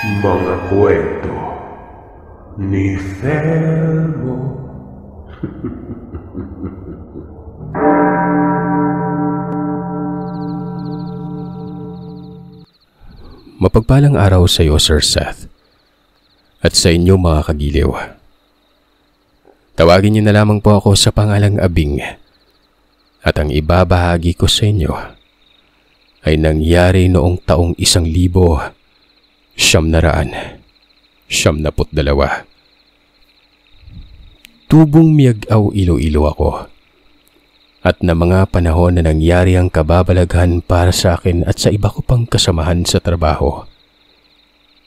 Mga kwento ni Felmo. Mapagpalang araw sa iyo, Sir Seth, at sa inyo mga kagiliw. Tawagin niyo na lamang po ako sa pangalang Abing, at ang ibabahagi ko sa inyo ay nangyari noong taong 1992. Tubong Miag-aw, Iloilo ako, at na mga panahon na nangyari ang kababalaghan para sa akin at sa iba ko pang kasamahan sa trabaho,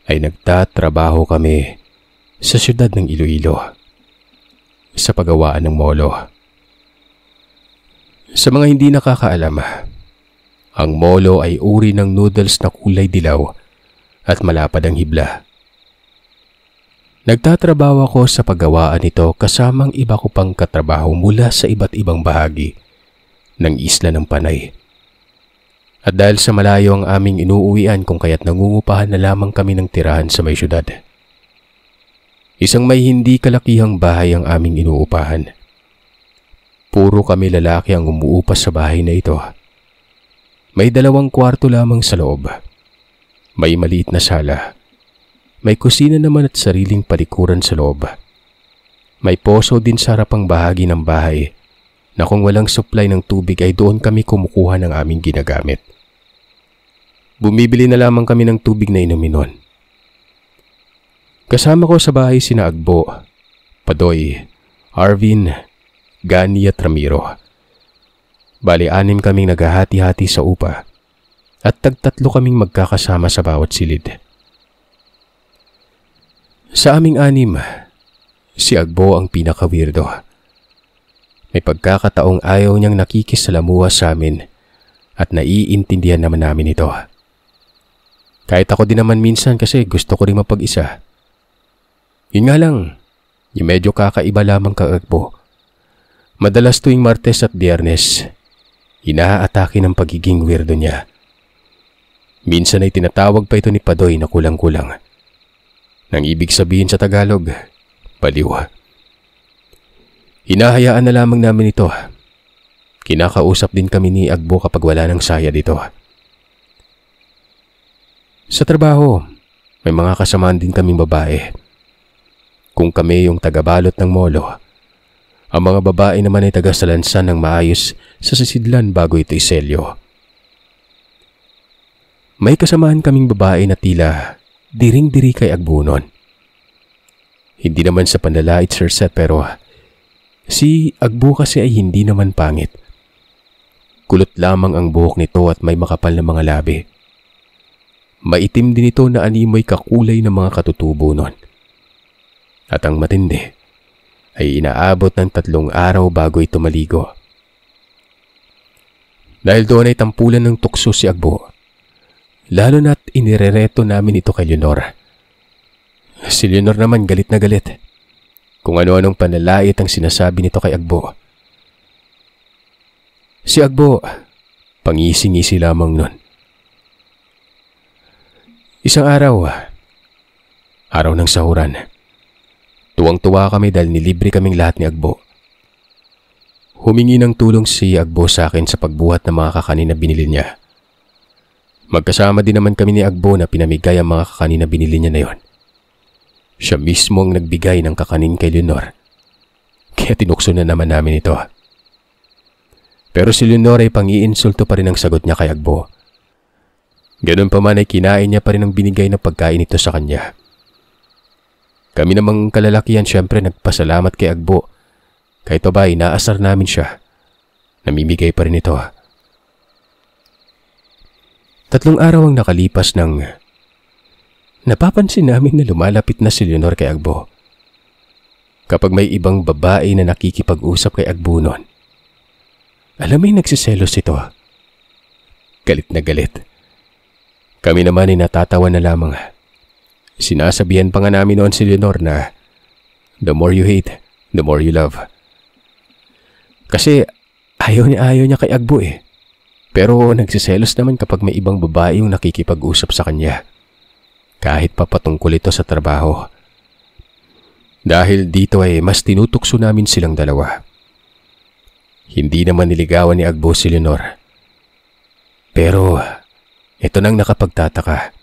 ay nagtatrabaho kami sa siyudad ng Iloilo sa paggawaan ng molo. Sa mga hindi nakakaalam, ang molo ay uri ng noodles na kulay dilaw at malapad ang hibla. Nagtatrabaho ako sa paggawaan nito kasamang iba ko pang katrabaho mula sa iba't ibang bahagi ng isla ng Panay. At dahil sa malayo ang aming inuuwian kung kaya't nangungupahan na lamang kami ng tirahan sa may syudad. Isang may hindi kalakihang bahay ang aming inuupahan. Puro kami lalaki ang umuupas sa bahay na ito. May 2 kwarto lamang sa loob. May maliit na sala. May kusina naman at sariling palikuran sa loob. May poso din sa harapang bahagi ng bahay na kung walang supply ng tubig ay doon kami kumukuha ng aming ginagamit. Bumibili na lamang kami ng tubig na inumin noon. Kasama ko sa bahay sina Agbo, Padoy, Arvin, Gani at Ramiro. Bali 6 kaming naghahati-hati sa upa at tag-3 kaming magkakasama sa bawat silid. Sa aming 6, si Agbo ang pinaka-weirdo. May pagkakataong ayaw niyang nakikisalamuha sa amin at naiintindihan naman namin ito. Kahit ako din naman minsan kasi gusto ko rin mapag-isa. Yun nga lang, yung medyo kakaiba lamang kay Agbo. Madalas tuwing Martes at Biyernes, inaatake ng pagiging weirdo niya. Minsan ay tinatawag pa ito ni Padoy na kulang-kulang. Nang ibig sabihin sa Tagalog, baliw. Hinahayaan na lamang namin ito. Kinakausap din kami ni Agbo kapag wala ng saya dito. Sa trabaho, may mga kasamaan din kaming babae. Kung kami yung tagabalot ng molo, ang mga babae naman ay tagasalansan ng maayos sa sisidlan bago ito iselyo. May kasamaan kaming babae na tila diring-diri kay Agbo noon. Hindi naman sa panlalait, Sir Seth, pero si Agbo kasi ay hindi naman pangit. Kulot lamang ang buhok nito at may makapal na mga labi. Maitim din ito na animoy kakulay ng mga katutubo noon. At ang matindi ay inaabot ng 3 araw bago ito maligo. Dahil doon ay tampulan ng tukso si Agbo, lalo na't inirereto namin ito kay Leonor. Si Leonor naman galit na galit kung ano-anong panlalait ang sinasabi nito kay Agbo. Si Agbo, pangisi-ngisi lamang nun. Isang araw ng sahuran, tuwang-tuwa kami dahil nilibre kaming lahat ni Agbo. Humingi ng tulong si Agbo sa akin sa pagbuhat ng mga kakanin na binili niya. Magkasama din naman kami ni Agbo na pinamigay ang mga kakanin na binili niya na yon. Siya mismo ang nagbigay ng kakanin kay Leonor, kaya tinukso na naman namin ito. Pero si Leonor ay pang-iinsulto pa rin ang sagot niya kay Agbo. Ganun pa man ay kinain niya pa rin ang binigay na pagkain ito sa kanya. Kami namang kalalakihan syempre nagpasalamat kay Agbo, kahit ba inaasar namin siya. Namimigay pa rin ito. 3 araw ang nakalipas nang napapansin namin na lumalapit na si Leonor kay Agbo. Kapag may ibang babae na nakikipag-usap kay Agbo noon, alam mo yung nagsiselos ito. Galit na galit. Kami naman ay natatawa na lamang. Sinasabihan pa nga namin noon si Leonor na the more you hate, the more you love. Kasi ayaw niya kay Agbo eh. Pero nagsiselos naman kapag may ibang babae yung nakikipag-usap sa kanya. kahit pa patungkol ito sa trabaho. Dahil dito ay mas tinutukso namin silang dalawa. Hindi naman niligawan ni Agbo si Leonor. Pero ito nang nakapagtataka.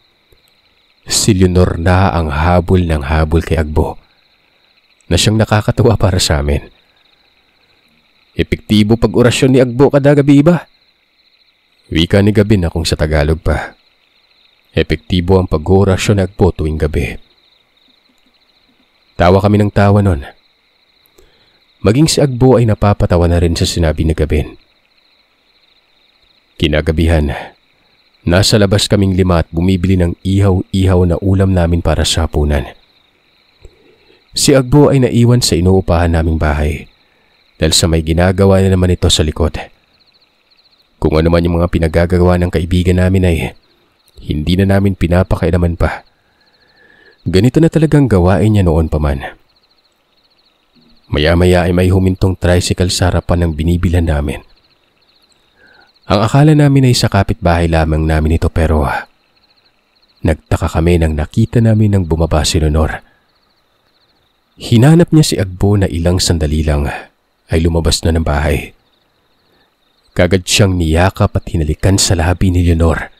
Si Leonor na ang habol ng habol kay Agbo na siyang nakakatuwa para sa amin. Epektibo pag-orasyon ni Agbo kada gabi ba? Wika ni Gabin na kung sa Tagalog pa. Epektibo ang pag-orasyon ni Agbo tuwing gabi. Tawa kami ng tawa nun. Maging si Agbo ay napapatawa na rin sa sinabi ni Gabin. Kinagabihan, nasa labas kaming 5 at bumibili ng ihaw-ihaw na ulam namin para sa hapunan. Si Agbo ay naiwan sa inuupahan naming bahay dahil sa may ginagawa na naman ito sa likod. Kung ano man yung mga pinagagawa ng kaibigan namin ay hindi na namin pinapakailaman pa. Ganito na talagang gawain niya noon pa man. Maya-maya ay may humintong tricycle sa harapan ng binibilhan namin. Ang akala namin ay sa kapitbahay lamang namin ito pero nagtaka kami nang nakita namin nang bumaba si Leonor. Hinanap niya si Agbo na ilang sandali lang ay lumabas na ng bahay. Kagad siyang niyakap at hinalikan sa labi ni Leonor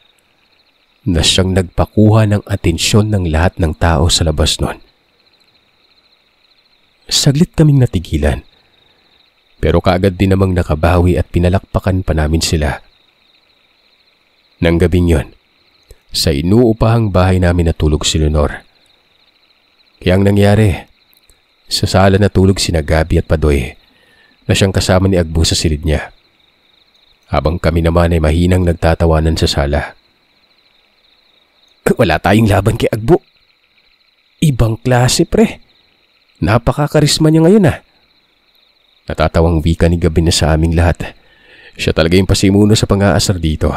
na siyang nagpakuha ng atensyon ng lahat ng tao sa labas nun. Saglit kaming natigilan, pero kaagad din namang nakabawi at pinalakpakan pa namin sila. Nang gabing yon, sa inuupahang bahay namin natulog si Leonor. Kaya ang nangyari, sa sala natulog sina Gabi at Padoy na siyang kasama ni Agbo sa silid niya. Habang kami naman ay mahinang nagtatawanan sa sala. Wala tayong laban kay Agbo. Ibang klase pre. Napakakarisma niya ngayon Natatawang wika ni Gabin na sa aming lahat. Siya talaga yung pasimuno sa pang-aasar dito.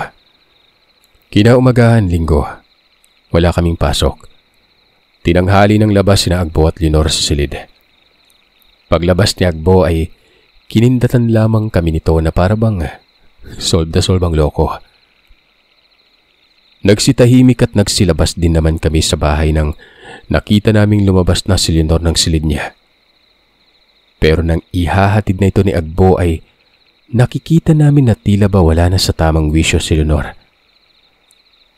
Kinaumagahan Linggo. Wala kaming pasok. Tinanghali ng labas sina Agbo at Leonor sa silid. Paglabas ni Agbo ay kinindatan lamang kami nito na parabang solve na solve ang loko. Nagsitahimik at nagsilabas din naman kami sa bahay nang nakita naming lumabas na si Leonor ng silid niya. Pero nang ihahatid na ito ni Agbo ay nakikita namin na tila ba wala na sa tamang wisyo si Leonor.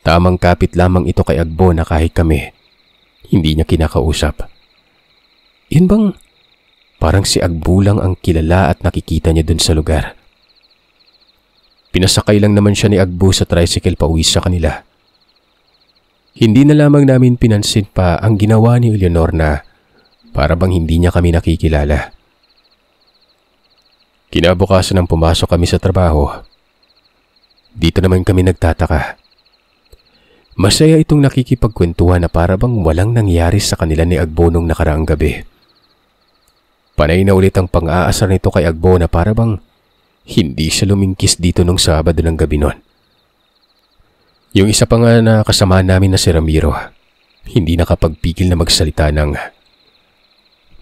Tamang kapit lamang ito kay Agbo na kahit kami, hindi niya kinakausap. Yun bang parang si Agbo lang ang kilala at nakikita niya dun sa lugar? Pinasakay lang naman siya ni Agbo sa tricycle pauwi sa kanila. Hindi na lamang namin pinansin pa ang ginawa ni Leonor na para bang hindi niya kami nakikilala. Kinabukasan nang pumasok kami sa trabaho. Dito naman kami nagtataka. Masaya itong nakikipagkwentuhan na para bang walang nangyari sa kanila ni Agbo nung nakaraang gabi. Panay na ulit ang pang-aasar nito kay Agbo na para bang hindi siya lumingkis dito nung Sabado ng gabi nun. Yung isa pa nga na kasama namin na si Ramiro, hindi nakapagpigil na magsalita ng,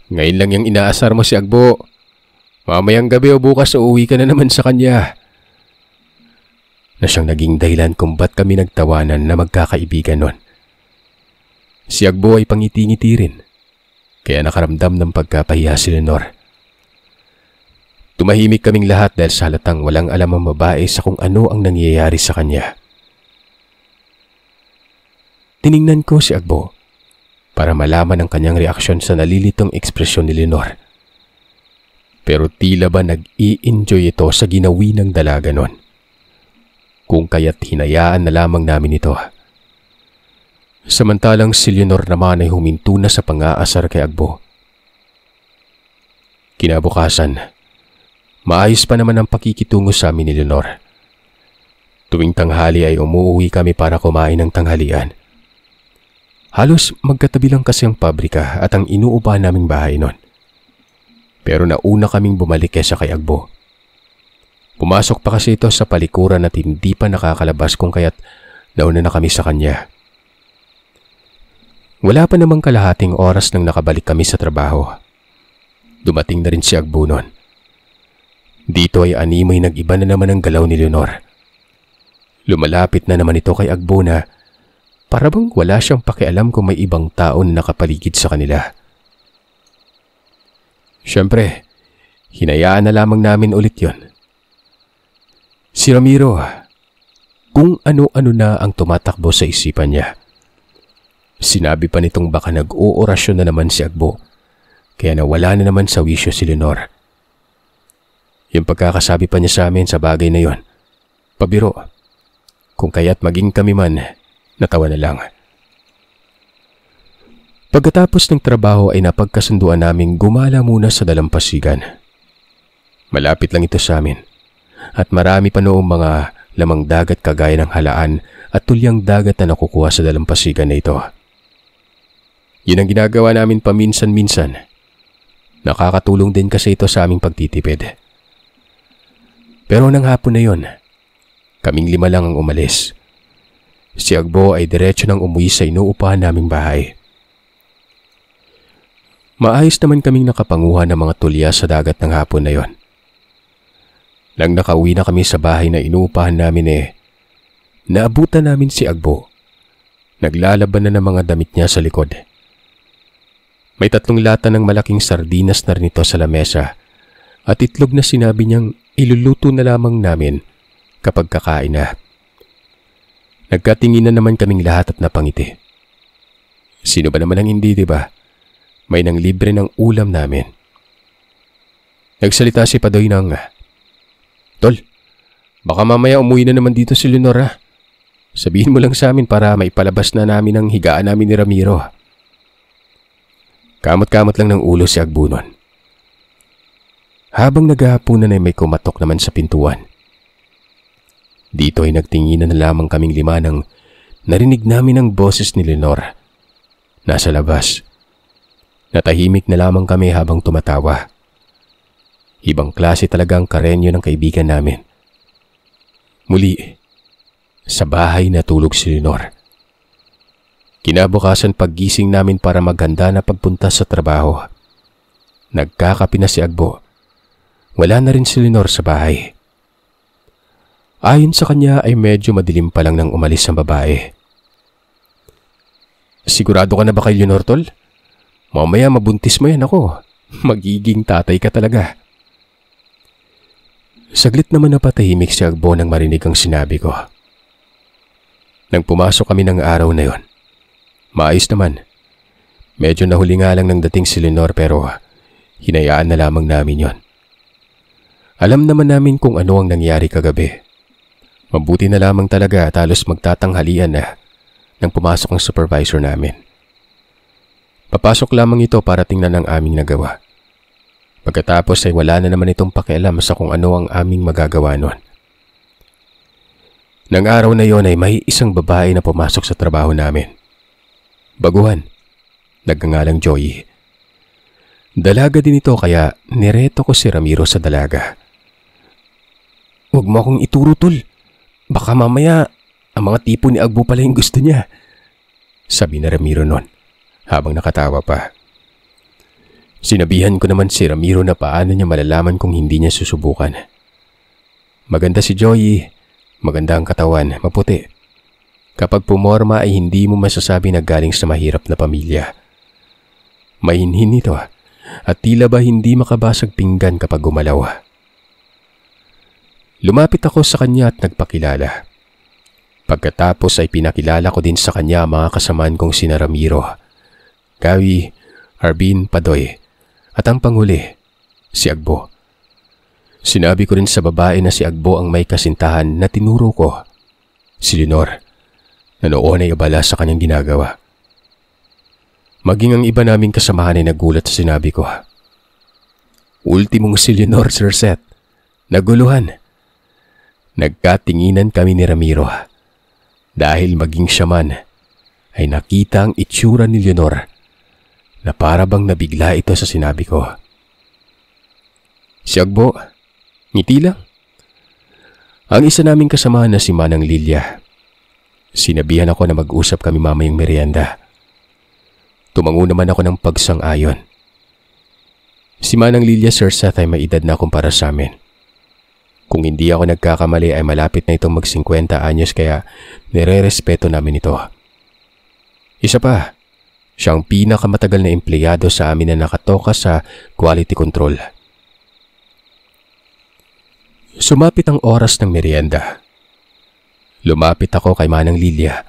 "Ngayon lang yung inaasar mo si Agbo. Mamayang gabi o bukas uuwi ka na naman sa kanya." Na siyang naging dahilan kung ba't kami nagtawanan na magkakaibigan nun. Si Agbo ay pangiti-ngiti rin, kaya nakaramdam ng pagkapahiya si Leonor. Tumahimik kaming lahat dahil sa halatang walang alam ang babae sa kung ano ang nangyayari sa kanya. Tiningnan ko si Agbo para malaman ang kanyang reaksyon sa nalilitong ekspresyon ni Leonor. Pero tila ba nag-i-enjoy ito sa ginawi ng dalaga nun. Kung kaya't hinayaan na lamang namin ito. Samantalang si Leonor naman ay huminto na sa pang-aasar kay Agbo. Kinabukasan, maayos pa naman ang pakikitungo sa amin ni Leonor. Tuwing tanghali ay umuwi kami para kumain ng tanghalian. Halos magkatabi lang kasi ang pabrika at ang inuupahan naming bahay nun. Pero nauna kaming bumalik kesa kay Agbo. Pumasok pa kasi ito sa palikuran at hindi pa nakakalabas kung kaya't nauna na kami sa kanya. Wala pa namang kalahating oras nang nakabalik kami sa trabaho. Dumating na rin si Agbo nun. Dito ay animoy nag-iba na naman ang galaw ni Leonor. Lumalapit na naman ito kay Agbo na Para bang wala siyang pakialam kung may ibang tao na nakapaligid sa kanila. Siyempre, hinayaan na lamang namin ulit yon. Si Ramiro, kung ano-ano na ang tumatakbo sa isipan niya. Sinabi pa nitong baka nag-oorasyon na naman si Agbo, kaya nawala na naman sa wisyo si Leonor. Yung pagkakasabi pa niya sa amin sa bagay na yon, pabiro, kung kaya't maging kami man, natawa na lang. Pagkatapos ng trabaho ay napagkasunduan naming gumala muna sa dalampasigan. Malapit lang ito sa amin at marami pa noong mga lamang dagat kagaya ng halaan at tulyang dagat na nakukuha sa dalampasigan na ito. Yun ang ginagawa namin paminsan-minsan. Nakakatulong din kasi ito sa aming pagtitipid. Pero nang hapon na yon, kaming 5 lang ang umalis. Si Agbo ay diretso nang umuwi sa inuupahan naming bahay. Maayos naman kaming nakapanguha ng mga tulya sa dagat ng hapon na yon. Nang nakauwi na kami sa bahay na inuupahan namin naabutan namin si Agbo. Naglalaban na ng mga damit niya sa likod. May 3 lata ng malaking sardinas na rin ito sa lamesa at itlog na sinabi niyang iluluto na lamang namin kapag kakain na. Nagkatinginan naman kaming lahat at napangiti. Sino ba naman ang hindi, diba? May nang libre ng ulam namin. Nagsalita si Padoy ng, "Tol, baka mamaya umuwi na naman dito si Leonor. Sabihin mo lang sa amin para maipalabas na namin ang higaan namin ni Ramiro." Kamot-kamot lang ng ulo si Agbo nun. Habang naghahaponan ay may kumatok naman sa pintuan. Dito ay nagtinginan na lamang kaming 5 nang narinig namin ang boses ni Leonor. Nasa labas. Natahimik na lamang kami habang tumatawa. Ibang klase talaga ang karenyo ng kaibigan namin. Muli, sa bahay natulog si Leonor. Kinabukasan paggising namin para maghanda na pagpunta sa trabaho. Nagkakape na si Agbo. Wala na rin si Leonor sa bahay. Ayon sa kanya ay medyo madilim pa lang nang umalis ang babae. "Sigurado ka na ba kay Leonor, tol? Mamaya mabuntis mo yan ako. Magiging tatay ka talaga." Saglit naman napatahimik si Agbo nang marinig ang sinabi ko. Nang pumasok kami ng araw na yon, maayos naman. Medyo nahuli nga lang ng dating si Leonor pero hinayaan na lamang namin yon. Alam naman namin kung ano ang nangyari kagabi. Mabuti na lamang talaga at halos magtatanghalian na nang pumasok ang supervisor namin. Papasok lamang ito para tingnan ang aming nagawa. Pagkatapos ay wala na naman itong pakialam sa kung ano ang aming magagawa nun. Nang araw na yon ay may isang babae na pumasok sa trabaho namin. Baguhan. Nagngangalang Joy. Dalaga din ito kaya nireto ko si Ramiro sa dalaga. "Huwag mo akong ituro, tol. Baka mamaya ang mga tipo ni Agbo pala yung gusto niya," sabi ni Ramiro nun habang nakatawa pa. Sinabihan ko naman si Ramiro na paano niya malalaman kung hindi niya susubukan. Maganda si Joy, maganda ang katawan, maputi. Kapag pumorma ay hindi mo masasabi na galing sa mahirap na pamilya. Mahinhin ito at tila ba hindi makabasag pinggan kapag gumalaw. Lumapit ako sa kanya at nagpakilala. Pagkatapos ay pinakilala ko din sa kanya ang mga kasamaan kong sina Ramiro, Gawi, Arbin, Padoy, at ang panghuli, si Agbo. Sinabi ko rin sa babae na si Agbo ang may kasintahan na tinuro ko, si Leonor, na noon ay abala sa kanyang ginagawa. Maging ang iba naming kasamahan ay nagulat sa sinabi ko. Ultimong si Leonor, Sir Seth. Naguluhan. Nagkatinginan kami ni Ramiro dahil maging siya man ay nakita ang itsura ni Leonor na para bang nabigla ito sa sinabi ko. Si Agbo, ngiti lang. Ang isa naming kasamahan na si Manang Lilia. Sinabihan ako na mag-usap kami mamayang merienda. Tumango naman ako ng pagsang-ayon. Si Manang Lilia, Sir Seth, ay may edad na kumpara sa amin. Kung hindi ako nagkakamali ay malapit na itong mag-50 anyos kaya nire-respeto namin ito. Isa pa, siyang pinakamatagal na empleyado sa amin na nakatoka sa quality control. Sumapit ang oras ng merienda. Lumapit ako kay Manang Lilia.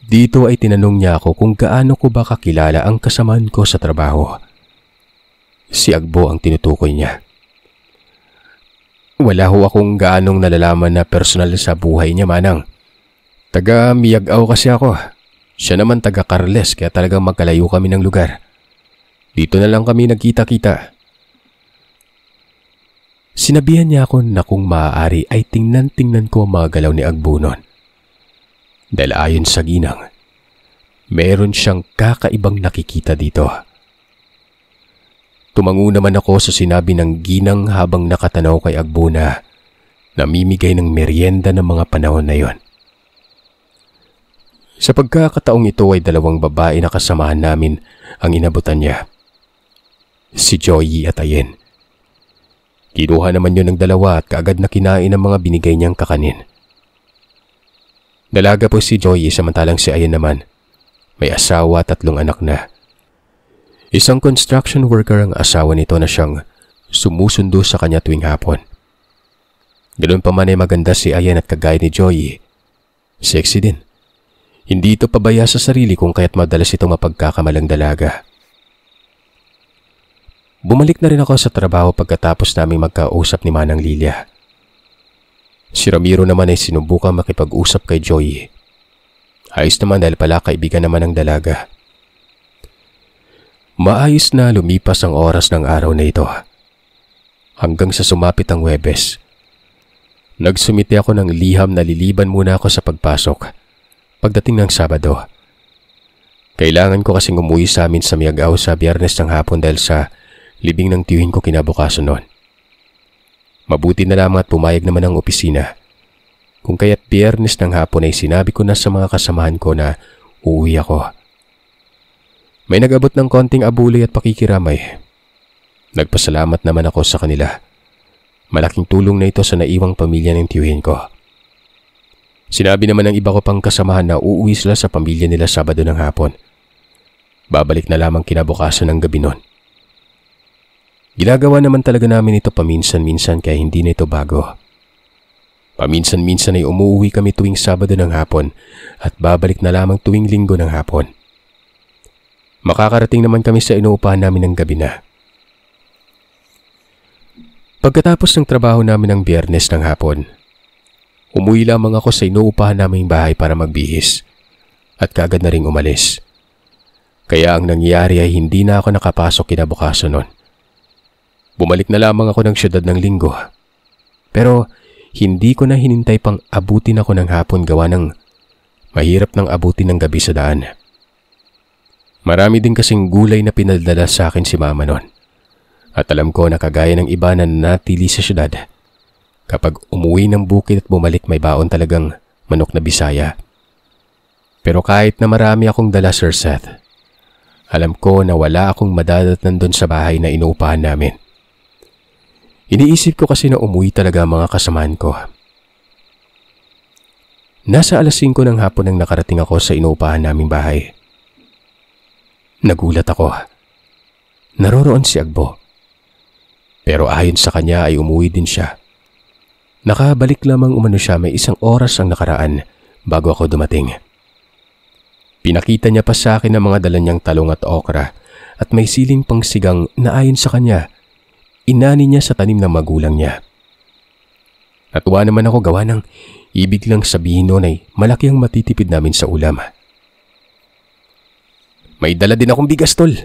Dito ay tinanong niya ako kung gaano ko ba kakilala ang kasamaan ko sa trabaho. Si Agbo ang tinutukoy niya. Wala ho akong gaanong nalalaman na personal sa buhay niya, Manang. Taga Miyag-Aw kasi ako. Siya naman taga Carles kaya talagang magkalayo kami ng lugar. Dito na lang kami nagkita-kita. Sinabihan niya ako na kung maaari ay tingnan-tingnan ko ang mga galaw ni Agbo noon. Dahil ayon sa ginang, meron siyang kakaibang nakikita dito. Tumango naman ako sa sinabi ng ginang habang nakatanaw kay Agbo na namimigay ng merienda ng mga panahon na yon. Sa pagkakataong ito ay dalawang babae na kasamahan namin ang inabutan niya. Si Joey at Ayen. Kinuha naman yun ng dalawa at kaagad na kinain ang mga binigay niyang kakanin. Dalaga po si Joey samantalang si Ayen naman. May asawa at 3 anak na. Isang construction worker ang asawa nito na siyang sumusundo sa kanya tuwing hapon. Ganoon pa man ay maganda si Ayen at kagaya ni Joey. Sexy din. Hindi ito pabaya sa sarili kung kaya't madalas itong mapagkakamalang dalaga. Bumalik na rin ako sa trabaho pagkatapos naming magkausap ni Manang Lilia. Si Ramiro naman ay sinubukang makipag-usap kay Joey. Ayos naman dahil pala kaibigan naman ng dalaga. Maayos na lumipas ang oras ng araw na ito. Hanggang sa sumapit ang Huwebes. Nagsumite ako ng liham na liliban muna ako sa pagpasok. Pagdating ng Sabado. Kailangan ko kasing umuwi sa amin sa Miyag-Aw sa Biyernes ng hapon dahil sa libing ng tiyuhin ko kinabukasan noon. Mabuti na lamang at pumayag naman ang opisina. Kung kaya't Biyernes ng hapon ay sinabi ko na sa mga kasamahan ko na uuwi ako. May nag-abot ng konting abulay at pakikiramay. Nagpasalamat naman ako sa kanila. Malaking tulong na ito sa naiwang pamilya ng tiyuhin ko. Sinabi naman ng iba ko pang kasamahan na uuwi sila sa pamilya nila Sabado ng hapon. Babalik na lamang kinabukasan ng gabi noon. Ginagawa naman talaga namin ito paminsan-minsan kaya hindi na ito bago. Paminsan-minsan ay umuwi kami tuwing Sabado ng hapon at babalik na lamang tuwing Linggo ng hapon. Makakarating naman kami sa inuupahan namin ng gabi na. Pagkatapos ng trabaho namin ng Biyernes ng hapon, umuwi lamang ako sa inuupahan naming bahay para magbihis at kaagad na ring umalis. Kaya ang nangyari ay hindi na ako nakapasok kinabukasan noon. Bumalik na lamang ako ng syudad ng Linggo. Pero hindi ko na hinintay pang abutin ako ng hapon gawa ng mahirap ng abutin ng gabi sa daan. Marami din kasing gulay na pinadala sa akin si Mama noon. At alam ko na kagaya ng iba na natili sa syudad, kapag umuwi ng bukid at bumalik may baon talagang manok na Bisaya. Pero kahit na marami akong dala, Sir Seth, alam ko na wala akong madadatnan doon sa bahay na inuupahan namin. Iniisip ko kasi na umuwi talaga ang mga kasamahan ko. Nasa 5:00 ng hapon nang nakarating ako sa inuupahan naming bahay. Nagulat ako. Naroroon si Agbo. Pero ayon sa kanya ay umuwi din siya. Nakabalik lamang umano siya, may 1 oras ang nakaraan bago ako dumating. Pinakita niya pa sa akin ang mga dala niyang talong at okra at may siling pang sigang na ayon sa kanya, inani niya sa tanim ng magulang niya. Natuwa naman ako gawa ng ibig lang sabihin noon ay malaki ang matitipid namin sa ulam. May dala din akong bigas, tol,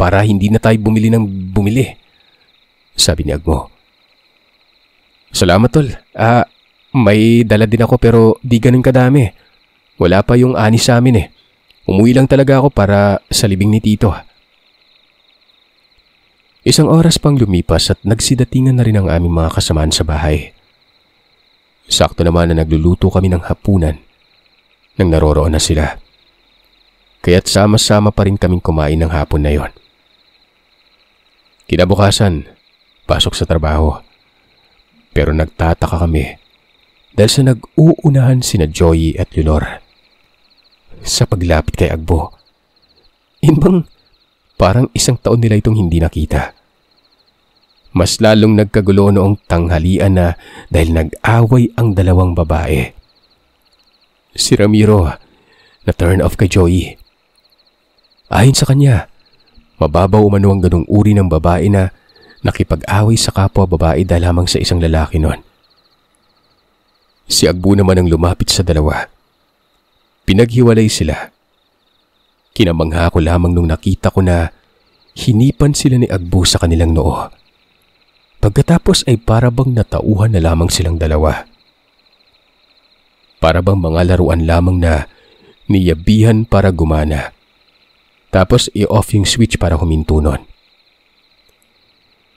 para hindi na tayo bumili ng bumili, sabi ni Agbo. Salamat, tol. May dala din ako pero di ganun kadami. Wala pa yung 6 sa amin eh. Umuwi lang talaga ako para sa libing ni Tito. 1 oras pang lumipas at nagsidatingan na rin ang aming mga kasamaan sa bahay. Sakto naman na nagluluto kami ng hapunan nang naroroon na sila. Kaya't sama-sama pa rin kaming kumain ng hapon na yon. Kinabukasan, pasok sa trabaho. Pero nagtataka kami dahil sa nag-uunahan sina Joey at Leonor. sa paglapit kay Agbo. Inbang parang 1 taon nila itong hindi nakita. Mas lalong nagkagulo noong tanghalian na dahil nag-away ang dalawang babae. Si Ramiro na turn off kay Joey. Ayon sa kanya, mababaw umano ang ganung uri ng babae na nakipag-away sa kapwa babae dahil lamang sa isang lalaki noon. Si Agbo naman ang lumapit sa dalawa. Pinaghiwalay sila. Kinamangha ko lamang nung nakita ko na hinipan sila ni Agbo sa kanilang noo. Pagkatapos ay para bang natauhan na lamang silang dalawa. Para bang mga laruan lamang na niyabihan para gumana. Tapos i-off yung switch para huminto nun.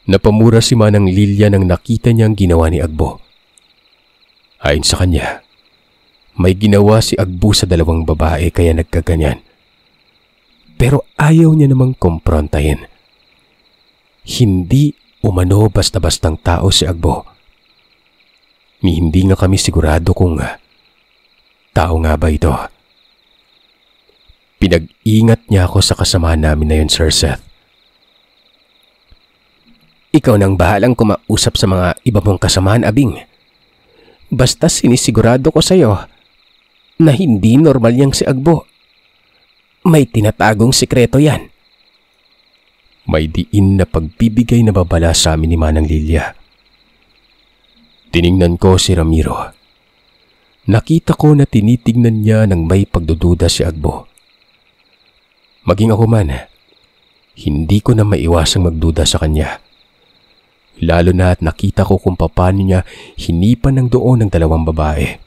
Napamura si Manang Lilia nang nakita niyang ginawa ni Agbo. Ayon sa kanya, may ginawa si Agbo sa dalawang babae kaya nagkaganyan. Pero ayaw niya namang kumprontahin. Hindi umano basta-bastang tao si Agbo. Ni hindi nga kami sigurado kung tao nga ba ito. Pinag-ingat niya ako sa kasamahan namin na yun, Sir Seth. Ikaw nang bahalang kumausap sa mga iba mong kasamahan, Abing. Basta sinisigurado ko sa'yo na hindi normal yang si Agbo. May tinatagong sikreto yan. May diin na pagbibigay na babala sa amin ni Manang Lilia. Tiningnan ko si Ramiro. Nakita ko na tinitignan niya ng may pagdududa si Agbo. Maging ako man, hindi ko na maiwasang magduda sa kanya. Lalo na at nakita ko kung paano niya hinipan ng doon ng dalawang babae.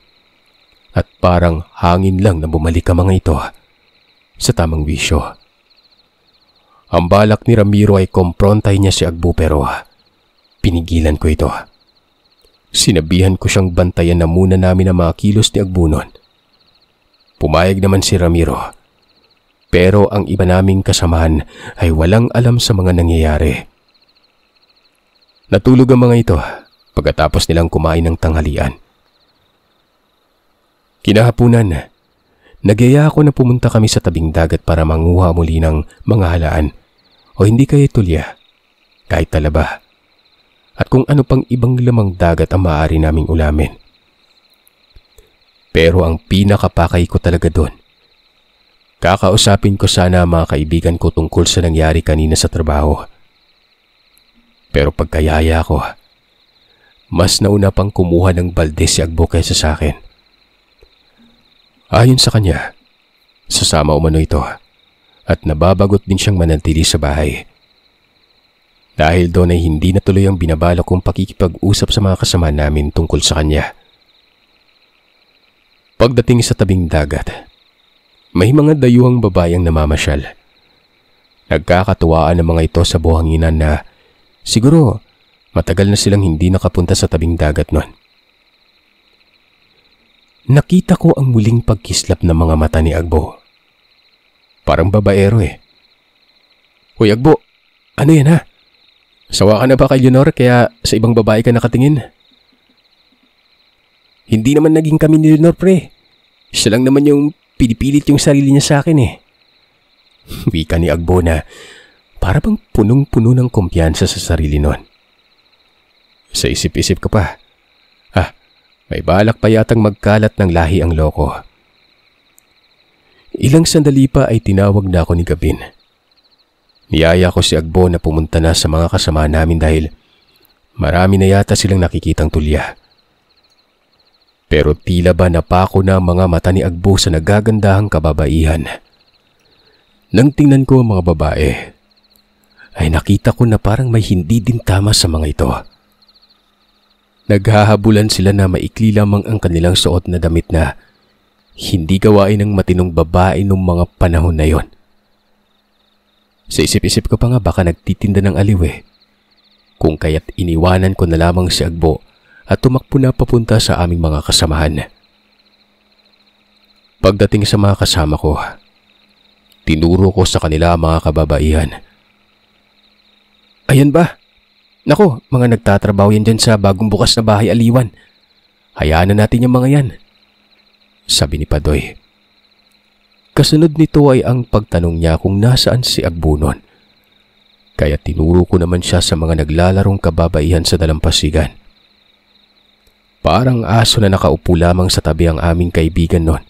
At parang hangin lang na bumalik ang mga ito sa tamang wisyo. Ang balak ni Ramiro ay komprontahin niya si Agbo pero pinigilan ko ito. Sinabihan ko siyang bantayan na muna namin ang mga kilos ni Agbo noon. Pumayag naman si Ramiro. Pero ang iba naming kasamahan ay walang alam sa mga nangyayari. Natulog ang mga ito pagkatapos nilang kumain ng tanghalian. Kinahapunan, nagyaya ako na pumunta kami sa tabing dagat para manguha muli ng mga halaan o hindi kaya tulya, kahit talaba, at kung ano pang ibang lamang dagat ang maaari naming ulamin. Pero ang pinakapakay ko talaga doon, kakausapin ko sana ang mga kaibigan ko tungkol sa nangyari kanina sa trabaho. Pero pagkayaya ko, mas nauna pang kumuha ng balde si Agbo kaysa sa akin. Ayon sa kanya, sasama umano ito at nababagot din siyang manatili sa bahay. Dahil doon ay hindi natuloy ang binabalak kong pakikipag-usap sa mga kasama namin tungkol sa kanya. Pagdating sa tabing dagat, may mga dayuhang babayang namamasyal. Nagkakatuwaan ang mga ito sa buhanginan na siguro matagal na silang hindi nakapunta sa tabing dagat noon. Nakita ko ang muling pagkislap ng mga mata ni Agbo. Parang babaero eh. Hoy Agbo, ano yan ha? Sawa ka na ba kay Leonor kaya sa ibang babae ka nakatingin? Hindi naman naging kami ni Leonor pre. Siya lang naman yung pinipilit yung sarili niya sa akin eh. Wika ni Agbo na para bang punong-puno ng kumpiyansa sa sarili noon. Sa isip-isip ko pa, may balak pa yatang magkalat ng lahi ang loko. Ilang sandali pa ay tinawag na ako ni Gabin. Niyaya ko si Agbo na pumunta na sa mga kasama namin dahil marami na yata silang nakikitang tulya. Pero tila ba napako na ang mga mata ni Agbo sa nagagandahang kababaihan. Nang tingnan ko ang mga babae, ay nakita ko na parang may hindi din tama sa mga ito. Naghahabulan sila na maikli lamang ang kanilang suot na damit na hindi gawain ng matinong babae noong mga panahon na yon. Sa isip-isip ko pa nga baka nagtitinda ng aliw eh. Kung kaya't iniwanan ko na lamang si Agbo at tumakbo na papunta sa aming mga kasamahan. Pagdating sa mga kasama ko, tinuro ko sa kanila ang mga kababaihan. Ayan ba? Nako, mga nagtatrabaho yan dyan sa bagong bukas na bahay aliwan. Hayaan na natin yung mga yan, sabi ni Padoy. Kasunod nito ay ang pagtanong niya kung nasaan si Agbo noon. Kaya tinuro ko naman siya sa mga naglalarong kababaihan sa dalampasigan. Parang aso na nakaupo lamang sa tabi ang aming kaibigan noon.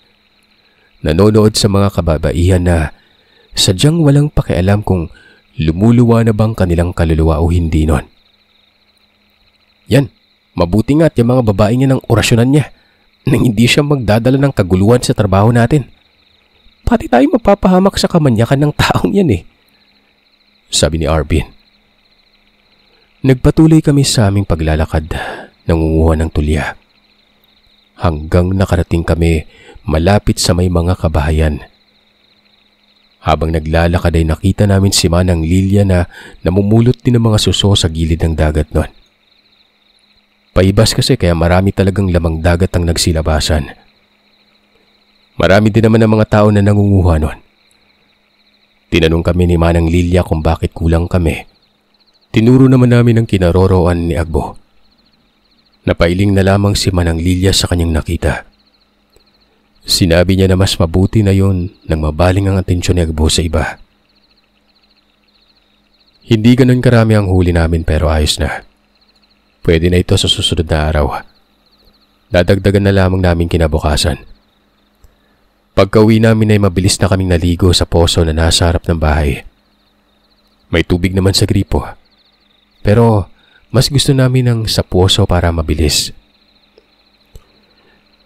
Nanonood sa mga kababaihan na sadyang walang pakialam kung lumuluwa na bang kanilang kaluluwa o hindi noon. Yan, mabuti nga't yung mga babae niya ng orasyonan niya nang hindi siya magdadala ng kaguluhan sa trabaho natin. Pati tayo mapapahamak sa kamanyakan ng taong yan eh, sabi ni Arvin. Nagpatuloy kami sa aming paglalakad, nangunguha ng tulya. Hanggang nakarating kami malapit sa may mga kabahayan. Habang naglalakad ay nakita namin si Manang Lilia na namumulot din ng mga suso sa gilid ng dagat noon. Paibas kasi kaya marami talagang lamang dagat ang nagsilabasan. Marami din naman ang mga tao na nangunguha noon. Tinanong kami ni Manang Lilia kung bakit kulang kami. Tinuro naman namin ang kinarorooan ni Agbo. Napailing na lamang si Manang Lilia sa kanyang nakita. Sinabi niya na mas mabuti na yun nang mabaling ang atensyon ni Agbo sa iba. Hindi ganun karami ang huli namin pero ayos na. Pwede na ito sa susunod na araw. Dadagdagan na lamang namin kinabukasan. Pagka-uwi namin ay mabilis na kaming naligo sa poso na nasa harap ng bahay. May tubig naman sa gripo. Pero mas gusto namin ang sa poso para mabilis.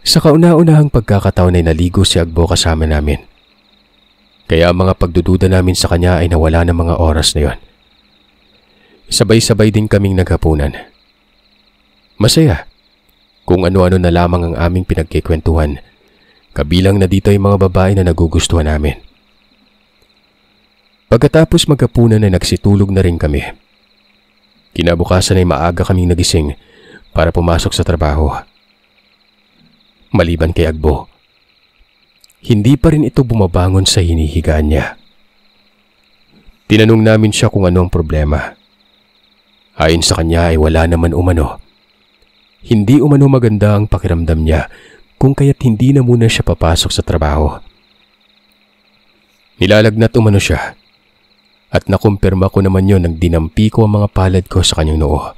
Sa kauna-unahang pagkakataon ay naligo si Agbo kasama namin. Kaya ang mga pagdududa namin sa kanya ay nawala ng mga oras na yon. Sabay-sabay din kaming naghapunan. Masaya. Kung ano-ano na lamang ang aming pinagkikwentuhan. Kabilang na dito ay mga babae na nagugustuhan namin. Pagkatapos maghapunan ay nagsitulog na rin kami. Kinabukasan ay maaga kaming nagising para pumasok sa trabaho. Maliban kay Agbo, hindi pa rin ito bumabangon sa hinihigaan niya. Tinanong namin siya kung ano ang problema. Ayon sa kanya ay wala naman umano. Hindi umano maganda ang pakiramdam niya kung kaya't hindi na muna siya papasok sa trabaho. Nilalagnat umano siya at nakumpirma ko naman yon nang dinampi ko ang mga palad ko sa kanyang noo.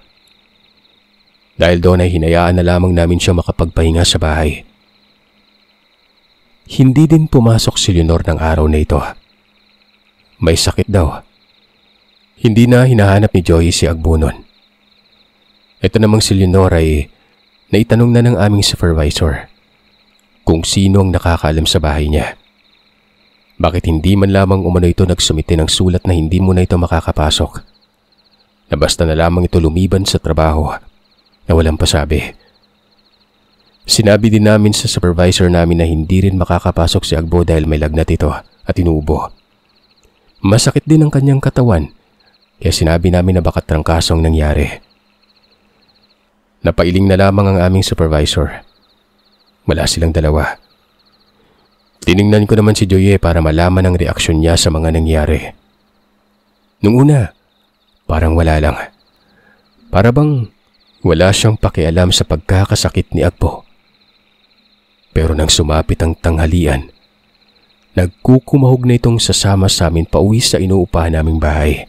Dahil doon ay hinayaan na lamang namin siya makapagpahinga sa bahay. Hindi din pumasok si Leonor ng araw na ito. May sakit daw. Hindi na hinahanap ni Joey si Agbo noon. Ito namang si Leonor ay naitanong na ng aming supervisor kung sino ang nakakaalam sa bahay niya. Bakit hindi man lamang umano ito nagsumite ng sulat na hindi mo na ito makakapasok? Na basta na lamang ito lumiban sa trabaho na walang pasabi. Sinabi din namin sa supervisor namin na hindi rin makakapasok si Agbo dahil may lagnat ito at inuubo. Masakit din ang kanyang katawan kaya sinabi namin na baka trangkasong nangyari. Napailing na lamang ang aming supervisor. Wala silang dalawa. Tiningnan ko naman si Joye para malaman ang reaksyon niya sa mga nangyari. Nung una, parang wala lang. Para bang wala siyang pakialam sa pagkakasakit ni Agbo. Pero nang sumapit ang tanghalian, nagkukumahog na itong sasama sa amin pauwi sa inuupahan naming bahay.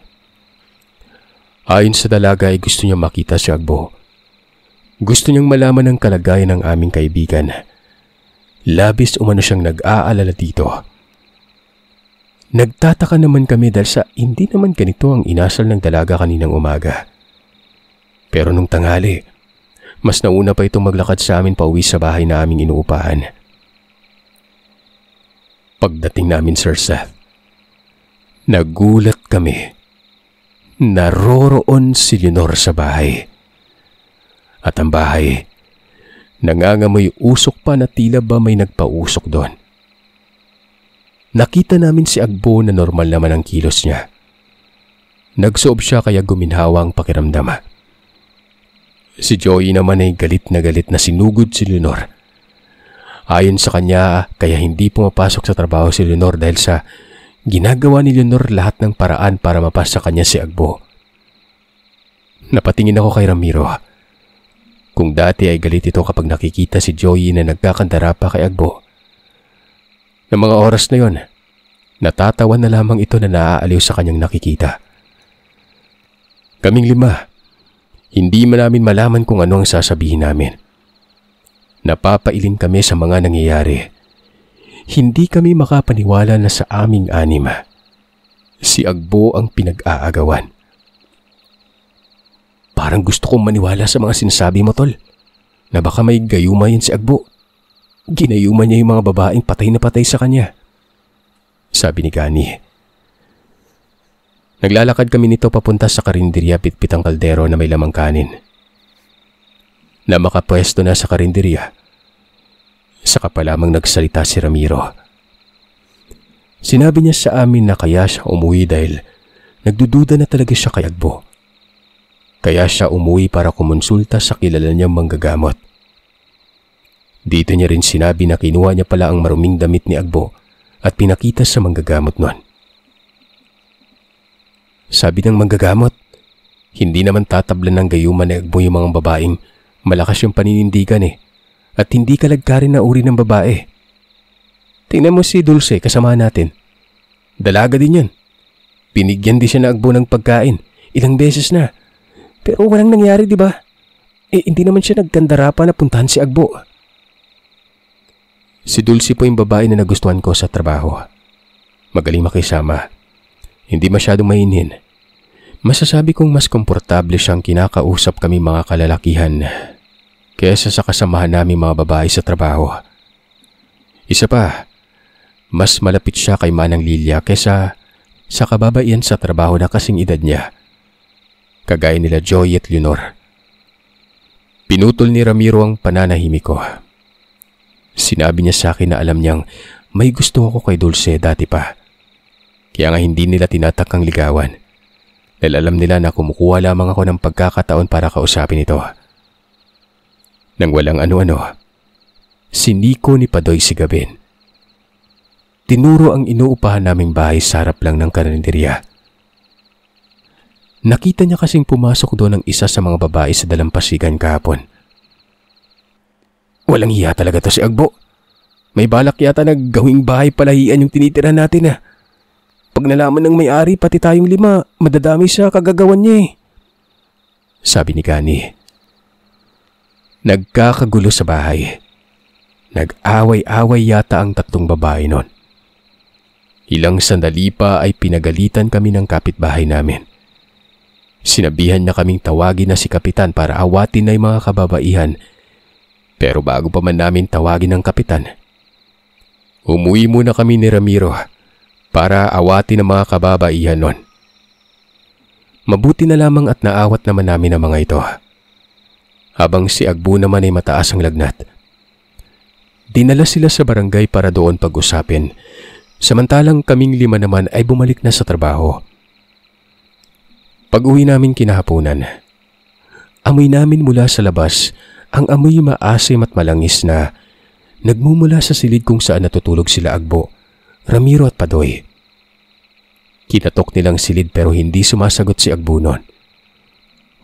Ayon sa dalaga ay gusto niya makita si Agbo. Gusto niyang malaman ang kalagayan ng aming kaibigan. Labis umano siyang nag-aalala dito. Nagtataka naman kami dahil sa hindi naman ganito ang inasal ng dalaga kaninang umaga. Pero nung tanghali, mas nauna pa itong maglakad sa amin pauwi sa bahay na aming inuupahan. Pagdating namin, Sir Seth, nagulat kami. Naroroon si Leonor sa bahay. At ang bahay, nangangamoy usok pa na tila ba may nagpausok doon. Nakita namin si Agbo na normal naman ang kilos niya. Nagsuob siya kaya guminhawa ang pakiramdam. Si Joey naman ay galit na sinugod si Leonor. Ayon sa kanya, kaya hindi pumapasok sa trabaho si Leonor dahil sa ginagawa ni Leonor lahat ng paraan para mapasa kanya si Agbo. Napatingin ako kay Ramiro. Kung dati ay galit ito kapag nakikita si Joey na nagkakandara pa kay Agbo, Ng mga oras na yon, natatawa na lamang ito na naaaliw sa kanyang nakikita. Kaming 5, hindi man namin malaman kung ano ang sasabihin namin. Napapailing kami sa mga nangyayari. Hindi kami makapaniwala na sa aming 6, si Agbo ang pinag-aagawan. Parang gusto kong maniwala sa mga sinasabi mo, tol, na baka may gayuma yan si Agbo. Ginayuman niya yung mga babaeng patay na patay sa kanya, sabi ni Gani. Naglalakad kami nito papunta sa karinderya pitpit ang kaldero na may lamang kanin. Na makapwesto na sa karinderya, saka pa lamang nagsalita si Ramiro. Sinabi niya sa amin na kaya siya umuwi dahil nagdududa na talaga siya kay Agbo. Kaya siya umuwi para kumonsulta sa kilala niyang manggagamot. Dito niya rin sinabi na kinuha niya pala ang maruming damit ni Agbo at pinakita sa manggagamot nun. Sabi ng manggagamot, hindi naman tatablan ng gayuman ni Agbo yung mga babaeng malakas yung paninindigan at hindi kalagkarin na uri ng babae. Tingnan mo si Dulce, kasama natin. Dalaga din yun. Binigyan din siya na Agbo ng pagkain, ilang beses na. Pero walang nangyari, di ba? Hindi naman siya nagkandara pa na puntahan si Agbo. Si Dulce po yung babae na nagustuhan ko sa trabaho. Magaling makisama. Hindi masyadong mainin. Masasabi kong mas komportable siyang kinakausap kami mga kalalakihan kaysa sa kasamahan namin mga babae sa trabaho. Isa pa, mas malapit siya kay Manang Lilia kaysa sa kababaihan sa trabaho na kasing edad niya. Kagaya nila Joy at Leonor. Pinutol ni Ramiro ang pananahimik ko. Sinabi niya sa akin na alam niyang may gusto ako kay Dulce dati pa. Kaya nga hindi nila tinatakang ligawan. Dahil alam nila na kumukuha lamang ako ng pagkakataon para kausapin ito. Nang walang ano-ano, siniko ni Padoy si Gabin. Tinuro ang inuupahan naming bahay sa harap lang ng karinderya. Nakita niya kasing pumasok doon ang isa sa mga babae sa dalampasigan kahapon. Walang hiya talaga to si Agbo. May balak yata na gawing bahay palahian yung tinitira natin . Pag nalaman ng may-ari pati tayong 5, madadami sa kagagawan niya . Sabi ni Gani. Nagkakagulo sa bahay. Nag-away-away yata ang 3 babae nun. Ilang sandali pa ay pinagalitan kami ng kapitbahay namin. Sinabihan na kaming tawagin na si Kapitan para awatin na yung mga kababaihan. Pero bago pa man namin tawagin ng Kapitan, umuwi muna kami ni Ramiro para awatin ang mga kababaihan nun. Mabuti na lamang at naawat naman namin ang mga ito. Habang si Agbo naman ay mataas ang lagnat. Dinala sila sa barangay para doon pag-usapin, samantalang kaming 5 naman ay bumalik na sa trabaho. Pag-uwi namin kinahaponan, amoy namin mula sa labas ang amoy maasim at malangis na nagmumula sa silid kung saan natutulog sila Agbo, Ramiro at Padoy. Kinatok nilang silid pero hindi sumasagot si Agbo noon.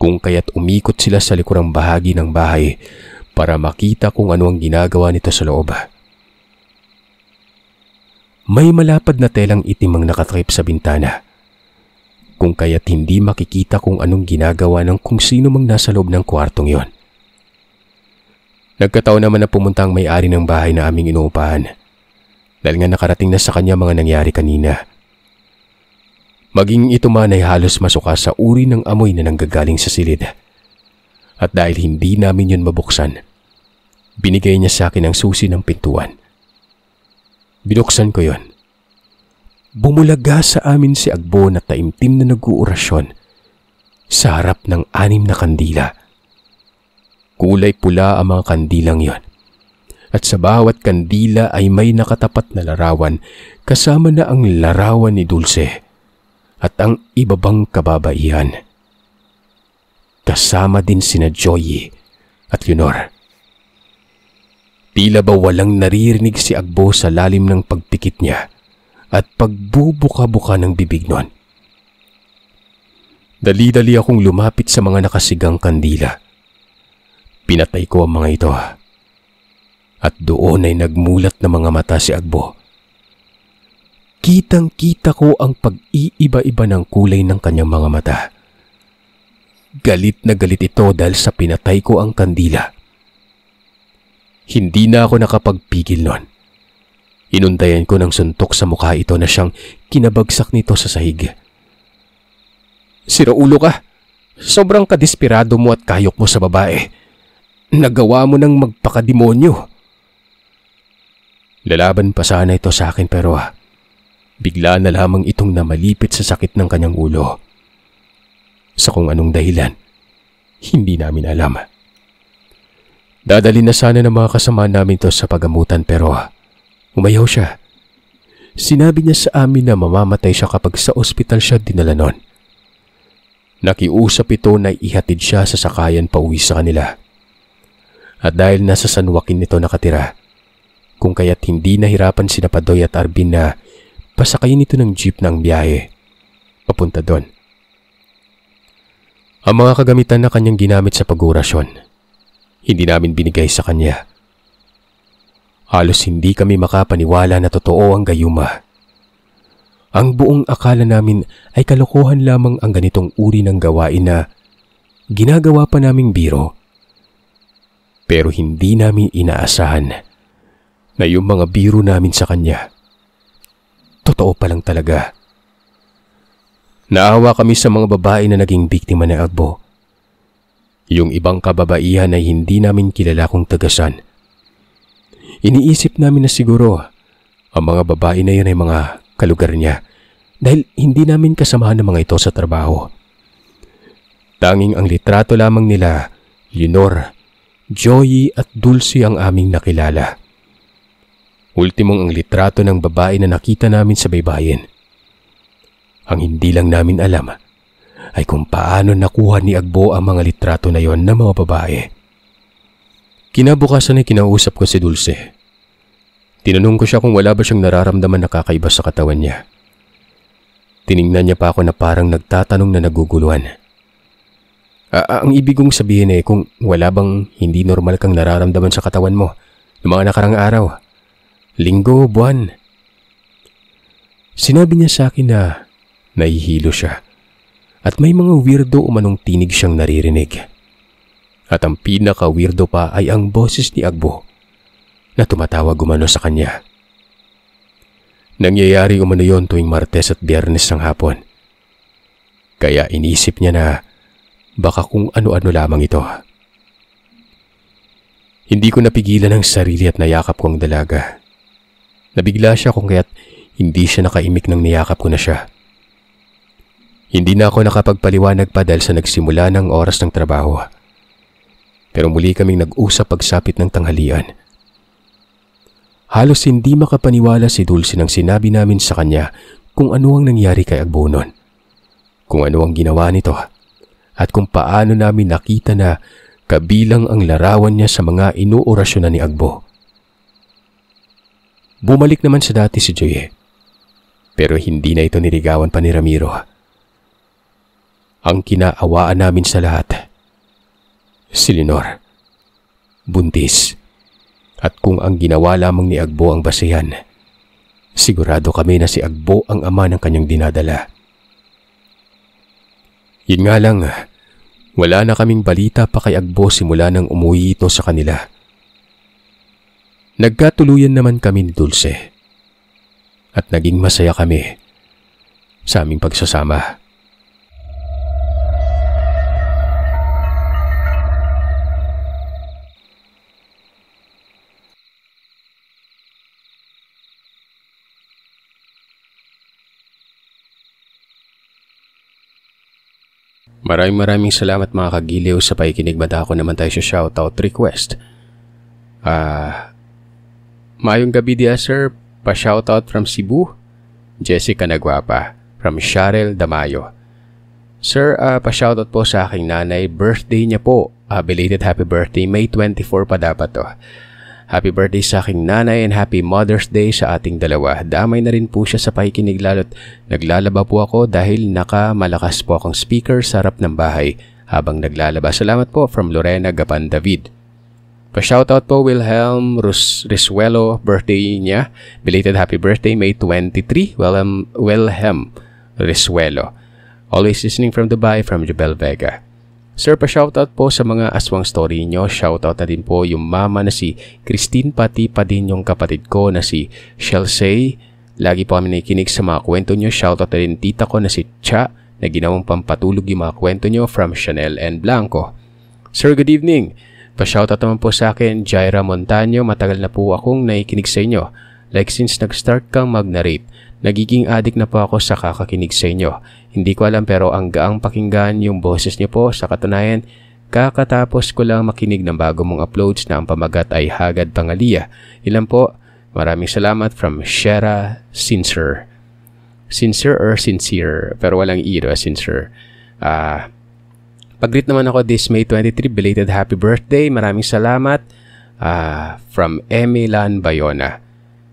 Kung kaya't umikot sila sa likurang bahagi ng bahay para makita kung ano ang ginagawa nito sa loob. May malapad na telang itim ang nakatrip sa bintana. Kung kaya't hindi makikita kung anong ginagawa ng kung sino mang nasa loob ng kwartong yon. Nagkataon naman na pumunta ang may-ari ng bahay na aming inuupahan dahil nga nakarating na sa kanya mga nangyari kanina. Maging ito man ay halos masuka sa uri ng amoy na nanggagaling sa silid. At dahil hindi namin yun mabuksan, binigay niya sa akin ang susi ng pintuan. Binuksan ko yon. Bumulaga sa amin si Agbo na taimtim na nag-uurasyon sa harap ng 6 na kandila. Kulay pula ang mga kandilang yon. At sa bawat kandila ay may nakatapat na larawan kasama na ang larawan ni Dulce at ang iba bang kababaihan. Kasama din sina Joy at Leonor. Tila ba walang naririnig si Agbo sa lalim ng pagpikit niya at pagbubuka-buka ng bibig nun. Dali-dali akong lumapit sa mga nakasigang kandila. Pinatay ko ang mga ito. At doon ay nagmulat na mga mata si Agbo Kitang-kita ko ang pag-iiba-iba ng kulay ng kanyang mga mata. Galit na galit ito dahil sa pinatay ko ang kandila. Hindi na ako nakapagpigil nun. Inuntayan ko ng suntok sa mukha ito na siyang kinabagsak nito sa sahig. Siraulo ka! Sobrang kadesperado mo at kayok mo sa babae. Nagawa mo ng magpakademonyo. Lalaban pa sana ito sa akin pero bigla na lamang itong namalipit sa sakit ng kanyang ulo. Sa kung anong dahilan, hindi namin alam. Dadalhin na sana ng mga kasama namin ito sa pagamutan pero umayaw siya. Sinabi niya sa amin na mamamatay siya kapag sa ospital siya dinala nun. Nakiusap ito na ihatid siya sa sakayan pauwi sa kanila. At dahil nasa San Joaquin ito nakatira, kung kaya't hindi nahirapan sina Padoy at Arvin na pasakayin ito ng jeep ng biyahe papunta doon. Ang mga kagamitan na kanyang ginamit sa pag-orasyon, hindi namin binigay sa kanya. Halos hindi kami makapaniwala na totoo ang gayuma. Ang buong akala namin ay kalokohan lamang ang ganitong uri ng gawain na ginagawa pa naming biro. Pero hindi namin inaasahan na yung mga biro namin sa kanya, totoo pa lang talaga. Naawa kami sa mga babae na naging biktima ni Agbo. Yung ibang kababaihan ay hindi namin kilala kung tagasan. Iniisip namin na siguro ang mga babae na yun ay mga kalugar niya dahil hindi namin kasamahan ng mga ito sa trabaho. Tanging ang litrato lamang nila, Leonor, Joey at Dulce ang aming nakilala. Ultimong ang litrato ng babae na nakita namin sa baybayin. Ang hindi lang namin alam ay kung paano nakuha ni Agbo ang mga litrato na yon ng mga babae. Kinabukasan ay kinausap ko si Dulce. Tinanong ko siya kung wala ba siyang nararamdaman na kakaiba sa katawan niya. Tiningnan niya pa ako na parang nagtatanong na naguguluhan. Ang ibig kong sabihin ay kung wala bang hindi normal kang nararamdaman sa katawan mo ng mga nakarang araw, linggo, buwan. Sinabi niya sa akin na nahihilo siya at may mga weirdo umanong tinig siyang naririnig. At ang pinaka-weirdo pa ay ang boses ni Agbo na tumatawag umano sa kanya. Nangyayari umano yon tuwing Martes at Biyernes ng hapon. Kaya inisip niya na baka kung ano-ano lamang ito. Hindi ko napigilan ang sarili at nayakap ko ang dalaga. Nabigla siya kung kaya't hindi siya nakaimik nang niyakap ko na siya. Hindi na ako nakapagpaliwanag pa dahil sa nagsimula ng oras ng trabaho. Pero muli kaming nag-usap pagsapit ng tanghalian. Halos hindi makapaniwala si Dulce nang sinabi namin sa kanya kung ano ang nangyari kay Agbo noon, kung ano ang ginawa nito, at kung paano namin nakita na kabilang ang larawan niya sa mga inuorasyonan ni Agbo. Bumalik naman sa dati si Joy, pero hindi na ito niligawan pa ni Ramiro. Ang kinaawaan namin sa lahat, si Leonor, buntis. At kung ang ginawa lamang ni Agbo ang basehan, sigurado kami na si Agbo ang ama ng kanyang dinadala. Yun nga lang, wala na kaming balita pa kay Agbo simula nang umuwi ito sa kanila. Nagkatuluyan naman kami ni Dulce at naging masaya kami sa aming pagsasama. Maraming salamat mga kagiliw sa pakikinig. Ako naman tayo sa shoutout request. Mayong gabi dia sir, pa-shoutout from Cebu, Jessica Nagwapa, from Cheryl Damayo. Sir, pa-shoutout po sa aking nanay, birthday niya po. Belated happy birthday, May 24 pa dapat to. Happy birthday sa aking nanay and happy Mother's Day sa ating dalawa. Damay na rin po siya sa pakikinig lalo't naglalaba po ako dahil nakamalakas po akong speaker sa harap ng bahay habang naglalaba. Salamat po from Lorena Gapan David. Pa-shoutout po Wilhelm Risuelo, birthday niya. Belated happy birthday, May 23. Wilhelm Risuelo. Always listening from Dubai, from Jubel Vega. Sir, pa-shoutout po sa mga aswang story nyo. Shoutout na din po yung mama na si Christine, pati pa din yung kapatid ko na si Chelsea. Lagi po kami nakikinig sa mga kwento nyo. Shoutout na din tita ko na si Cha na ginawang pampatulog yung mga kwento nyo, from Chanel and Blanco. Sir, good evening. Pa-shoutout naman po sa akin, Jaira Montaño. Matagal na po akong nakikinig sa inyo. Like since nag-start kang mag-narrate, nagiging addict na po ako sa kakakinig sa inyo. Hindi ko alam pero ang gaang pakinggan yung boses niyo po. Sa katunayan, kakatapos ko lang makinig ng bago mong uploads na ang pamagat ay Hagad Pangalia. Ilan po? Maraming salamat, from Shera Sincere. Sincere or sincere? Pero walang iro, sincere. Pag-greet naman ako this May 23, belated happy birthday. Maraming salamat. From Emilan Bayona.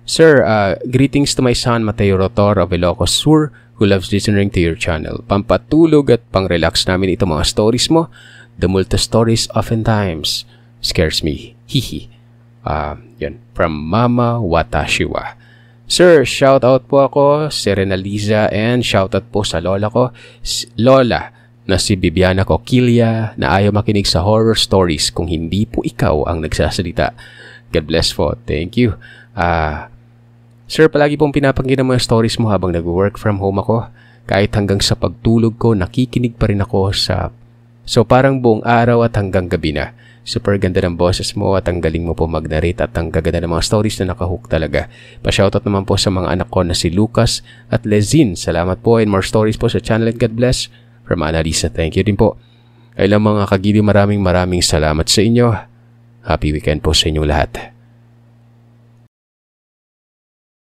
Sir, greetings to my son Mateo Rotor of Ilocos Sur, who loves listening to your channel. Pampatulog at pang-relax namin ito mga stories mo. The multi stories oftentimes scares me. Hihi. Yan. From Mama Watashiwa. Sir, shout out po ako, Serena Liza, and shout out po sa lola ko, Lola, na si Bibiana Coquilla, na ayaw makinig sa horror stories kung hindi po ikaw ang nagsasalita. God bless po. Thank you. Sir, palagi pong pinapakinggan ang mga stories mo habang nag-work from home ako. Kahit hanggang sa pagtulog ko, nakikinig pa rin ako So parang buong araw at hanggang gabi na. Super ganda ng boses mo at ang galing mo po mag-narrate at ang gaganda ng mga stories na nakahook talaga. Pa-shoutout naman po sa mga anak ko na si Lucas at Lezin. Salamat po, and more stories po sa channel, and God bless. From Annalisa, thank you din po. Ay lang mga kagili, maraming salamat sa inyo. Happy weekend po sa inyong lahat.